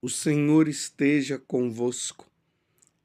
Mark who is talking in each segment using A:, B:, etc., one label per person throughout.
A: O Senhor esteja convosco,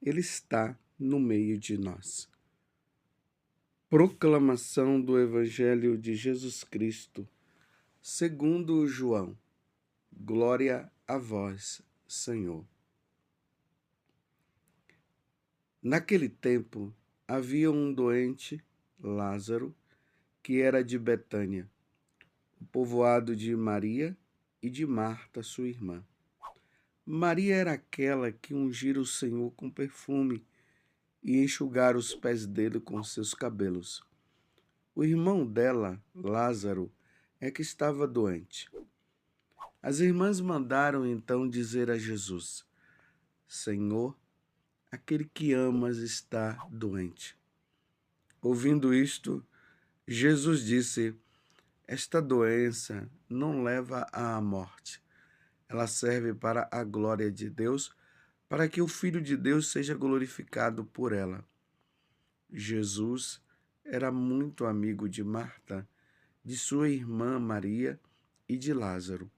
A: Ele está no meio de nós. Proclamação do Evangelho de Jesus Cristo, segundo João. Glória a vós, Senhor. Naquele tempo, havia um doente, Lázaro, que era de Betânia, o povoado de Maria e de Marta, sua irmã. Maria era aquela que ungira o Senhor com perfume e enxugara os pés dele com seus cabelos. O irmão dela, Lázaro, é que estava doente. As irmãs mandaram então dizer a Jesus: Senhor, aquele que amas está doente. Ouvindo isto, Jesus disse: Esta doença não leva à morte. Ela serve para a glória de Deus, para que o Filho de Deus seja glorificado por ela. Jesus era muito amigo de Marta, de sua irmã Maria e de Lázaro.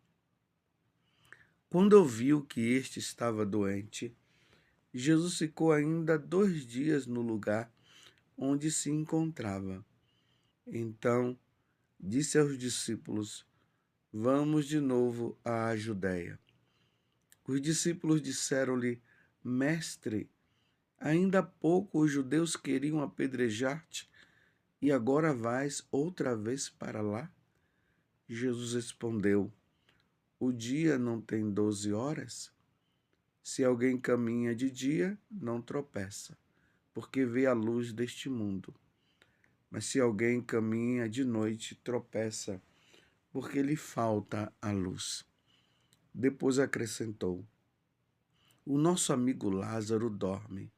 A: Quando ouviu que este estava doente, Jesus ficou ainda 2 dias no lugar onde se encontrava. Então disse aos discípulos: Vamos de novo à Judéia. Os discípulos disseram-lhe: Mestre, ainda há pouco os judeus queriam apedrejar-te e agora vais outra vez para lá? Jesus respondeu: O dia não tem 12 horas? Se alguém caminha de dia, não tropeça, porque vê a luz deste mundo. Mas se alguém caminha de noite, tropeça, porque lhe falta a luz. Depois acrescentou: O nosso amigo Lázaro dorme,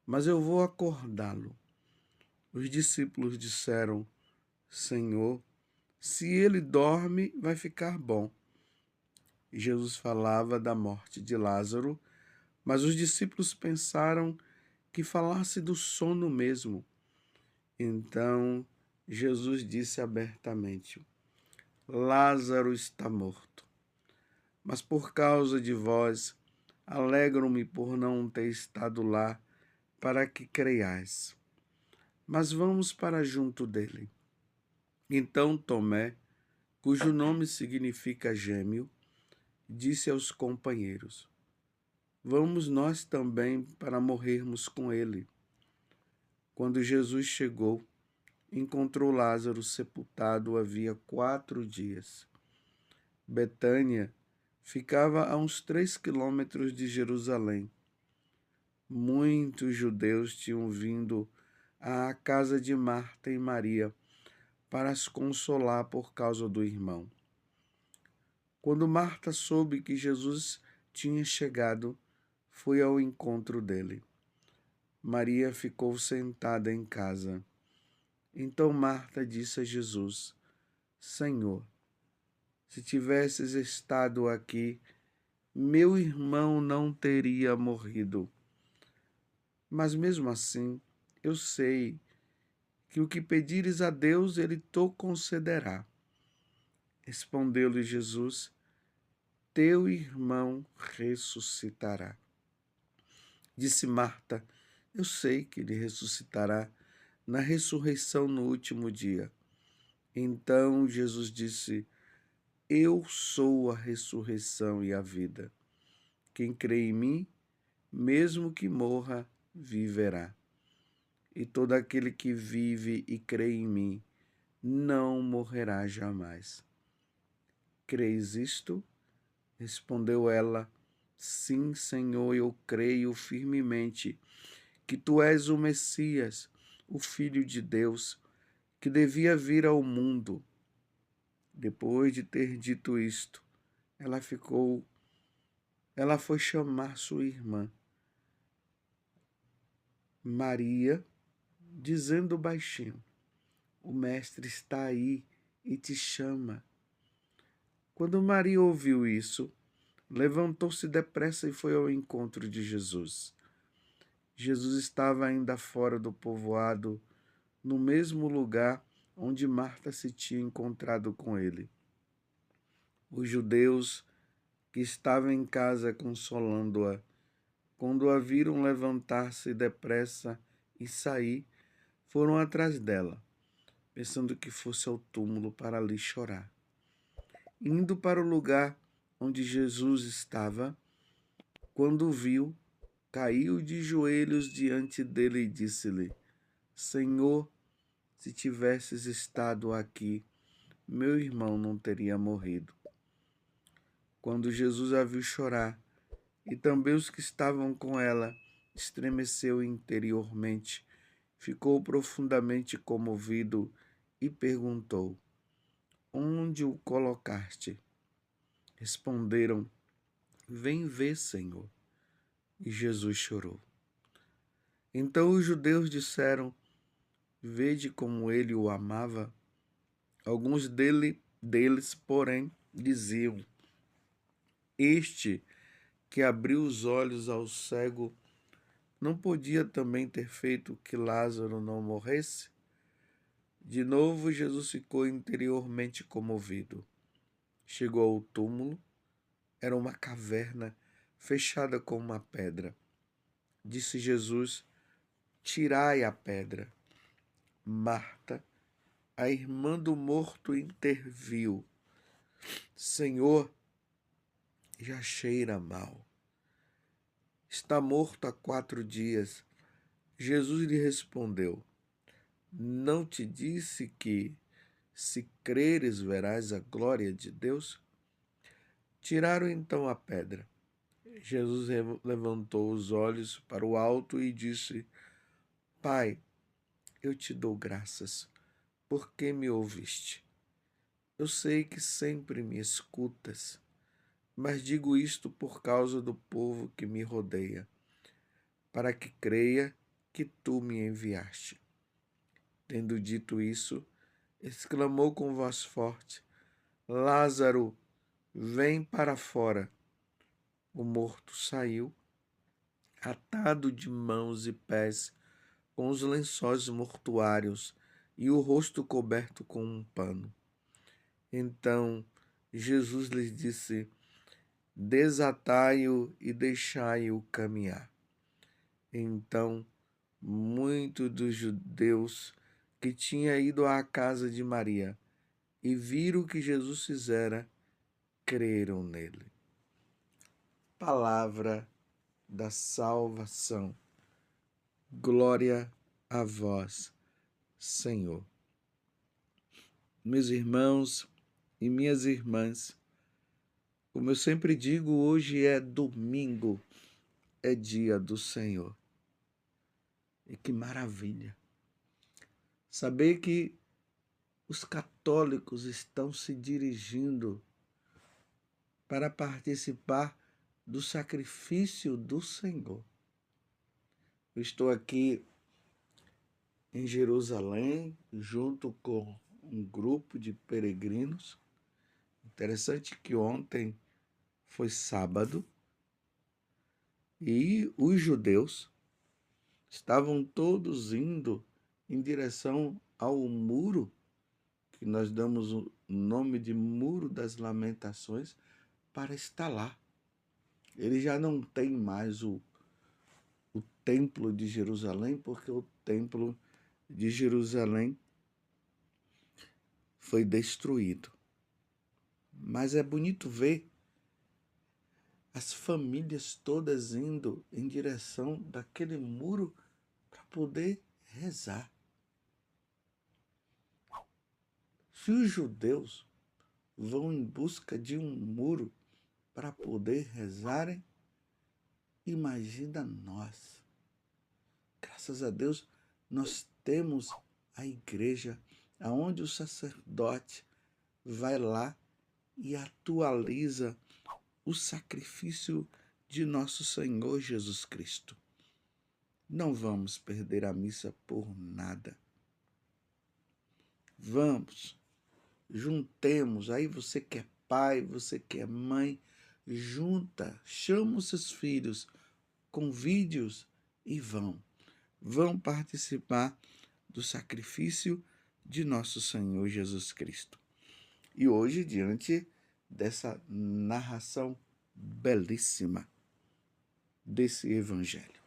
A: mas eu vou acordá-lo. Os discípulos disseram: Senhor, se ele dorme, vai ficar bom. Jesus falava da morte de Lázaro, mas os discípulos pensaram que falasse do sono mesmo. Então Jesus disse abertamente: Lázaro está morto. Mas por causa de vós, alegro-me por não ter estado lá, para que creiais. Mas vamos para junto dele. Então Tomé, cujo nome significa gêmeo, disse aos companheiros: Vamos nós também para morrermos com ele. Quando Jesus chegou, encontrou Lázaro sepultado havia 4 dias. Betânia ficava a uns 3 quilômetros de Jerusalém. Muitos judeus tinham vindo à casa de Marta e Maria para as consolar por causa do irmão. Quando Marta soube que Jesus tinha chegado, foi ao encontro dele. Maria ficou sentada em casa. Então Marta disse a Jesus: Senhor, se tivesses estado aqui, meu irmão não teria morrido. Mas mesmo assim, eu sei que o que pedires a Deus, ele te concederá. Respondeu-lhe Jesus: Teu irmão ressuscitará. Disse Marta: Eu sei que ele ressuscitará na ressurreição no último dia. Então Jesus disse: Eu sou a ressurreição e a vida. Quem crê em mim, mesmo que morra, viverá. E todo aquele que vive e crê em mim, não morrerá jamais. Creis isto? Respondeu ela: Sim, Senhor, eu creio firmemente que tu és o Messias, o Filho de Deus, que devia vir ao mundo. Depois de ter dito isto, ela foi chamar sua irmã Maria, dizendo baixinho: O mestre está aí e te chama. Quando Maria ouviu isso, levantou-se depressa e foi ao encontro de Jesus. Jesus estava ainda fora do povoado, no mesmo lugar onde Marta se tinha encontrado com ele. Os judeus que que estava em casa consolando-a, quando a viram levantar-se depressa e sair, foram atrás dela, pensando que fosse ao túmulo para ali chorar. Indo para o lugar onde Jesus estava, quando o viu, caiu de joelhos diante dele e disse-lhe: Senhor, se tivesses estado aqui, meu irmão não teria morrido. Quando Jesus a viu chorar, e também os que estavam com ela, estremeceu interiormente, ficou profundamente comovido e perguntou: Onde o colocaste? Responderam: Vem ver, Senhor. E Jesus chorou. Então os judeus disseram: Vede como ele o amava. Alguns deles, porém, diziam: Este que abriu os olhos ao cego não podia também ter feito que Lázaro não morresse? De novo, Jesus ficou interiormente comovido. Chegou ao túmulo. Era uma caverna fechada com uma pedra. Disse Jesus: Tirai a pedra. Marta, a irmã do morto, interviu: Senhor, já cheira mal. Está morto há 4 dias. Jesus lhe respondeu: Não te disse que, se creres, verás a glória de Deus? Tiraram então a pedra. Jesus levantou os olhos para o alto e disse: Pai, eu te dou graças, porque me ouviste. Eu sei que sempre me escutas, mas digo isto por causa do povo que me rodeia, para que creia que tu me enviaste. Tendo dito isso, exclamou com voz forte: Lázaro, vem para fora. O morto saiu, atado de mãos e pés, com os lençóis mortuários e o rosto coberto com um pano. Então Jesus lhes disse: Desatai-o e deixai-o caminhar. Então muitos dos judeus que tinham ido à casa de Maria e viram o que Jesus fizera, creram nele. Palavra da salvação. Glória a vós, Senhor. Meus irmãos e minhas irmãs, como eu sempre digo, hoje é domingo, é dia do Senhor. E que maravilha saber que os católicos estão se dirigindo para participar do sacrifício do Senhor. Eu estou aqui em Jerusalém, junto com um grupo de peregrinos. Interessante que ontem foi sábado e os judeus estavam todos indo em direção ao muro, que nós damos o nome de Muro das Lamentações, para estar lá. Ele já não tem mais o Templo de Jerusalém, porque o Templo de Jerusalém foi destruído. Mas é bonito ver as famílias todas indo em direção daquele muro para poder rezar. Se os judeus vão em busca de um muro para poder rezarem, imagina nós. Graças a Deus, nós temos a igreja, onde o sacerdote vai lá e atualiza o sacrifício de nosso Senhor Jesus Cristo. Não vamos perder a missa por nada. Vamos, juntemos, aí você que é pai, você que é mãe, junta, chama os seus filhos, convide-os e vão participar do sacrifício de nosso Senhor Jesus Cristo. E hoje, diante dessa narração belíssima desse evangelho.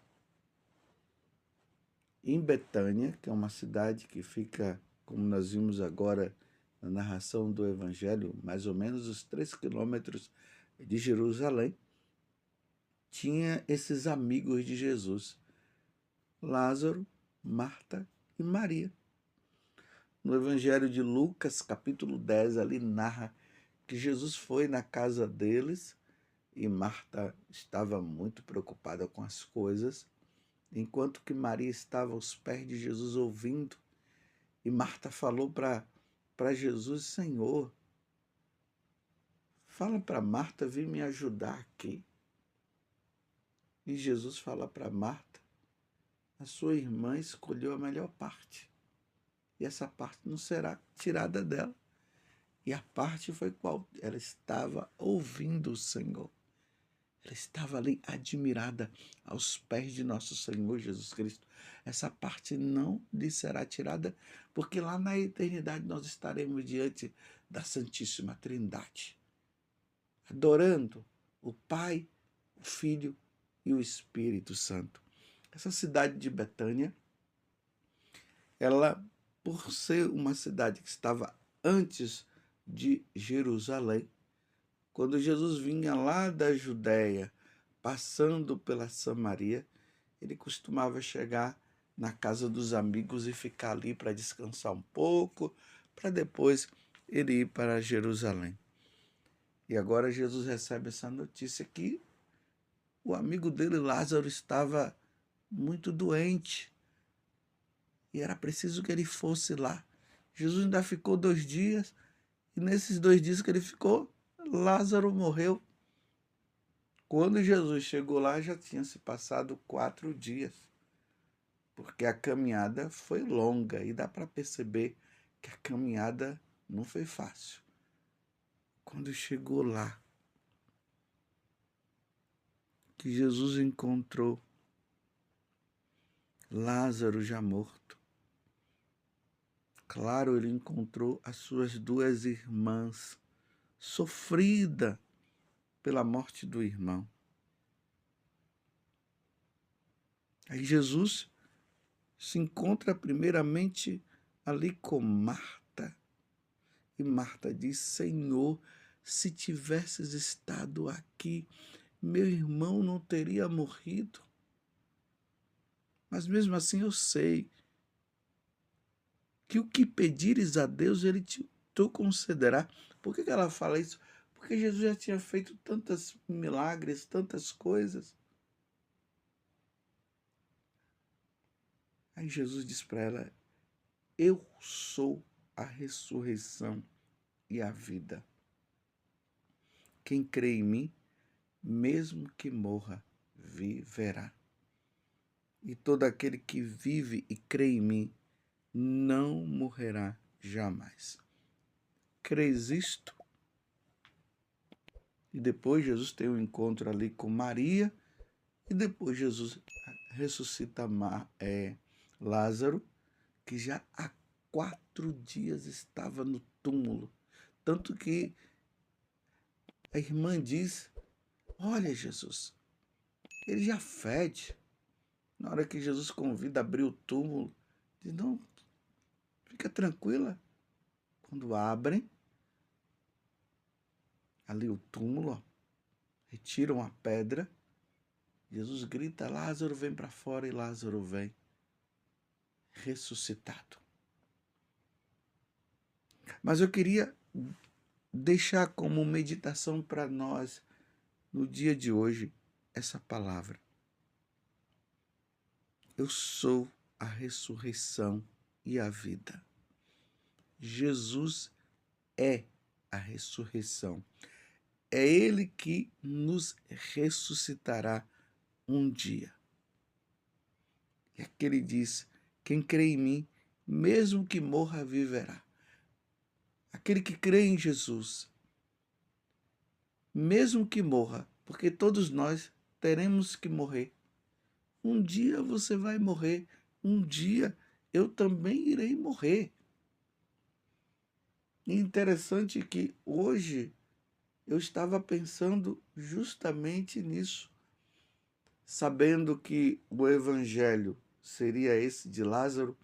A: Em Betânia, que é uma cidade que fica, como nós vimos agora na narração do evangelho, mais ou menos uns 3 quilômetros de Jerusalém, tinha esses amigos de Jesus, Lázaro, Marta e Maria. No evangelho de Lucas, capítulo 10, ali narra que Jesus foi na casa deles e Marta estava muito preocupada com as coisas, enquanto que Maria estava aos pés de Jesus ouvindo. E Marta falou para Jesus: Senhor, fala para Marta vir me ajudar aqui. E Jesus fala para Marta: a sua irmã escolheu a melhor parte, e essa parte não será tirada dela. E a parte foi qual? Ela estava ouvindo o Senhor. Ela estava ali admirada aos pés de nosso Senhor Jesus Cristo. Essa parte não lhe será tirada, porque lá na eternidade nós estaremos diante da Santíssima Trindade, adorando o Pai, o Filho e o Espírito Santo. Essa cidade de Betânia, ela, por ser uma cidade que estava antes de Jerusalém, quando Jesus vinha lá da Judéia, passando pela Samaria, ele costumava chegar na casa dos amigos e ficar ali para descansar um pouco, para depois ele ir para Jerusalém. E agora Jesus recebe essa notícia que o amigo dele, Lázaro, estava muito doente e era preciso que ele fosse lá. Jesus ainda ficou 2 dias e nesses 2 dias que ele ficou, Lázaro morreu. Quando Jesus chegou lá, já tinha se passado 4 dias, porque a caminhada foi longa e dá para perceber que a caminhada não foi fácil. Quando chegou lá, que Jesus encontrou Lázaro já morto. Claro, ele encontrou as suas 2 irmãs, sofrida pela morte do irmão. Aí Jesus se encontra primeiramente ali com Marta. E Marta diz: Senhor, se tivesses estado aqui, meu irmão não teria morrido. Mas mesmo assim eu sei que o que pedires a Deus, Ele te concederá. Por que ela fala isso? Porque Jesus já tinha feito tantos milagres, tantas coisas. Aí Jesus diz para ela: eu sou a ressurreição e a vida. Quem crê em mim, mesmo que morra, viverá. E todo aquele que vive e crê em mim, não morrerá jamais. Crês isto? E depois Jesus tem um encontro ali com Maria, e depois Jesus ressuscita Lázaro, que já há 4 dias estava no túmulo. Tanto que a irmã diz: olha, Jesus, ele já fede. Na hora que Jesus convida a abrir o túmulo, diz: não, fica tranquila. Quando abrem ali o túmulo, ó, retiram a pedra, Jesus grita: Lázaro, vem para fora, e Lázaro vem ressuscitado. Mas eu queria deixar como meditação para nós, no dia de hoje, essa palavra. Eu sou a ressurreição e a vida. Jesus é a ressurreição. É Ele que nos ressuscitará um dia. E aqui ele diz: quem crê em mim, mesmo que morra, viverá. Aquele que crê em Jesus, mesmo que morra, porque todos nós teremos que morrer. Um dia você vai morrer, um dia eu também irei morrer. E interessante que hoje Eu estava pensando justamente nisso, sabendo que o evangelho seria esse de Lázaro.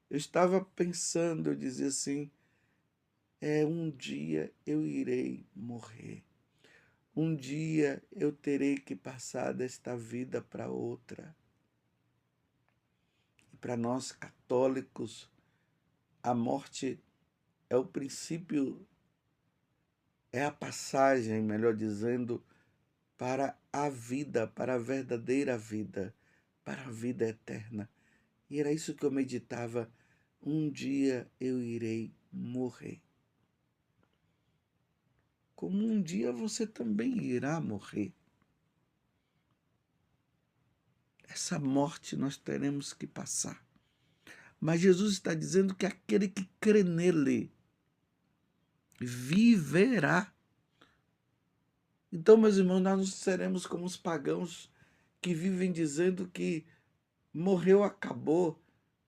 A: Eu estava pensando, eu dizia assim, um dia eu irei morrer. Um dia eu terei que passar desta vida para outra. E para nós católicos, a morte é o princípio, é a passagem, melhor dizendo, para a vida, para a verdadeira vida, para a vida eterna. E era isso que eu meditava. Um dia eu irei morrer. Como um dia você também irá morrer. Essa morte nós teremos que passar. Mas Jesus está dizendo que aquele que crê nele viverá. Então, meus irmãos, nós não seremos como os pagãos que vivem dizendo que morreu, acabou.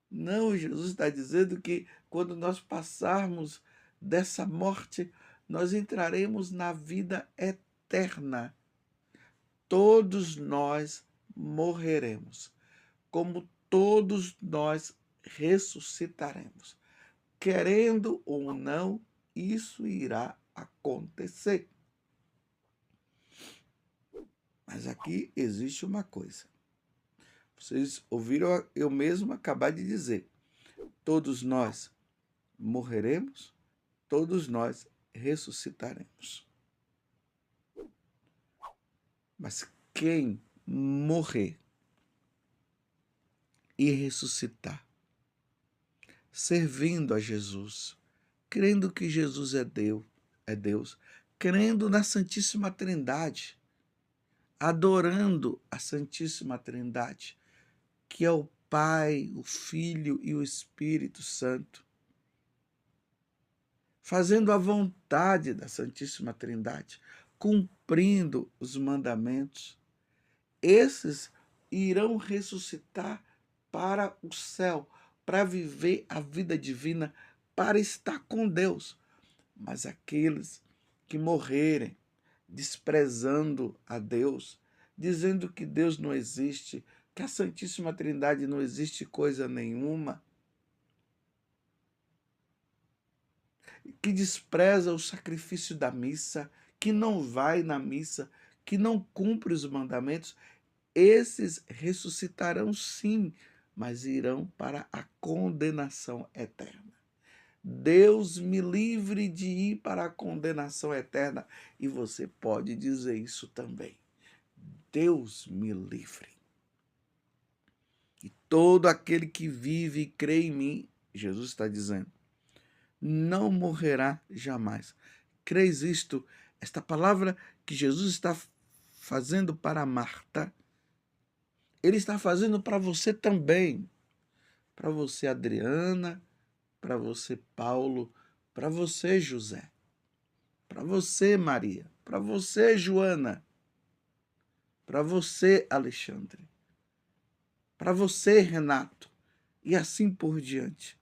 A: Não, Jesus está dizendo que quando nós passarmos dessa morte, nós entraremos na vida eterna. Todos nós morreremos, como todos nós ressuscitaremos. Querendo ou não, isso irá acontecer. Mas aqui existe uma coisa. Vocês ouviram eu mesmo acabar de dizer. Todos nós morreremos, todos nós ressuscitaremos. Mas quem morrer e ressuscitar, servindo a Jesus, crendo que Jesus é Deus, crendo na Santíssima Trindade, adorando a Santíssima Trindade, que é o Pai, o Filho e o Espírito Santo, fazendo a vontade da Santíssima Trindade, cumprindo os mandamentos, esses irão ressuscitar para o céu, para viver a vida divina, para estar com Deus. Mas aqueles que morrerem desprezando a Deus, dizendo que Deus não existe, que a Santíssima Trindade não existe coisa nenhuma, que despreza o sacrifício da missa, que não vai na missa, que não cumpre os mandamentos, esses ressuscitarão sim, mas irão para a condenação eterna. Deus me livre de ir para a condenação eterna. E você pode dizer isso também. Deus me livre. E todo aquele que vive e crê em mim, Jesus está dizendo, não morrerá jamais. Crês isto? Esta palavra que Jesus está fazendo para Marta, Ele está fazendo para você também. Para você, Adriana, para você, Paulo, para você, José, para você, Maria, para você, Joana, para você, Alexandre, para você, Renato, e assim por diante.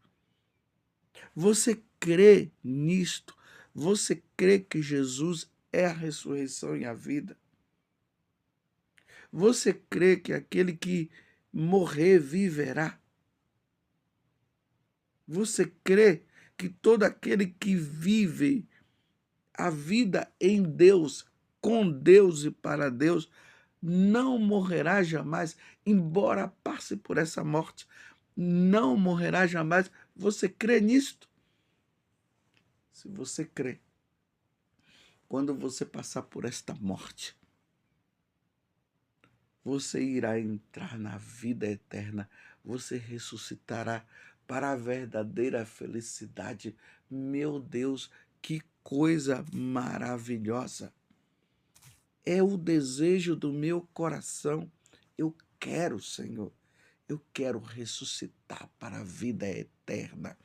A: Você crê nisto? Você crê que Jesus é a ressurreição e a vida? Você crê que aquele que morrer viverá? Você crê que todo aquele que vive a vida em Deus, com Deus e para Deus, não morrerá jamais, embora passe por essa morte, não morrerá jamais? Você crê nisto? Se você crê, quando você passar por esta morte, você irá entrar na vida eterna, você ressuscitará para a verdadeira felicidade. Meu Deus, que coisa maravilhosa! É o desejo do meu coração. Eu quero, Senhor, eu quero ressuscitar para a vida eterna.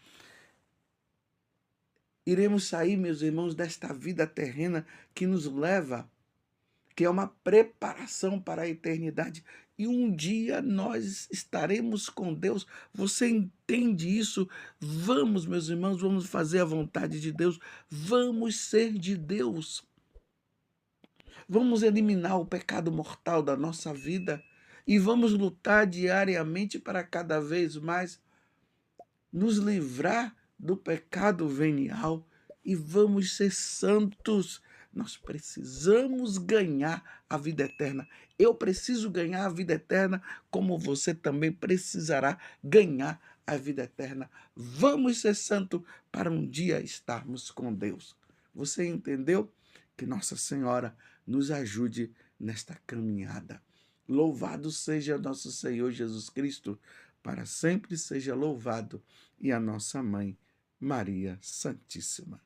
A: Iremos sair, meus irmãos, desta vida terrena que nos leva, que é uma preparação para a eternidade. E um dia nós estaremos com Deus. Você entende isso? Vamos, meus irmãos, vamos fazer a vontade de Deus. Vamos ser de Deus. Vamos eliminar o pecado mortal da nossa vida e vamos lutar diariamente para cada vez mais nos livrar do pecado venial e vamos ser santos. Nós precisamos ganhar a vida eterna. Eu preciso ganhar a vida eterna, como você também precisará ganhar a vida eterna. Vamos ser santos para um dia estarmos com Deus. Você entendeu? Que Nossa Senhora nos ajude nesta caminhada. Louvado seja nosso Senhor Jesus Cristo, para sempre seja louvado, e a nossa mãe, Maria Santíssima.